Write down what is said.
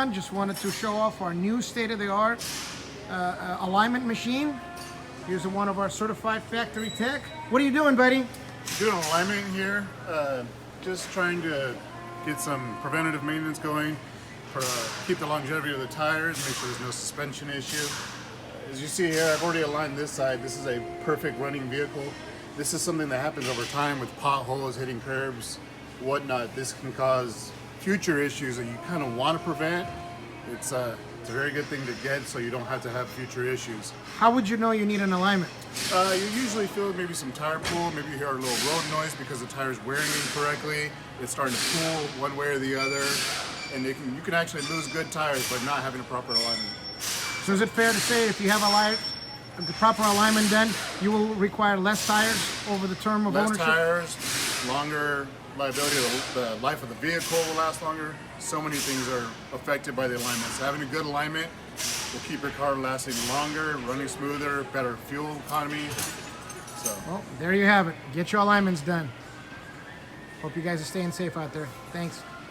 everyone. Just wanted to show off our new state-of-the-art alignment machine. Here's one of our certified factory tech. What are you doing, buddy? Doing alignment here. Just trying to get some preventative maintenance going, keep the longevity of the tires, make sure there's no suspension issue. As you see here, I've already aligned this side. This is a perfect running vehicle. This is something that happens over time with potholes, hitting curbs, whatnot. This can cause future issues that you kind of want to prevent. It's a very good thing to get so you don't have to have future issues. How would you know you need an alignment? You usually feel maybe some tire pull, maybe you hear a little road noise because the tire's wearing incorrectly. It's starting to pull one way or the other, and you can actually lose good tires by not having a proper alignment. So is it fair to say if you have the proper alignment done, you will require less tires over the term of ownership? Less tires, longer liability, the life of the vehicle will last longer. So many things are affected by the alignment. So having a good alignment will keep your car lasting longer, running smoother, better fuel economy. So, well, there you have it. Get your alignments done. Hope you guys are staying safe out there. Thanks.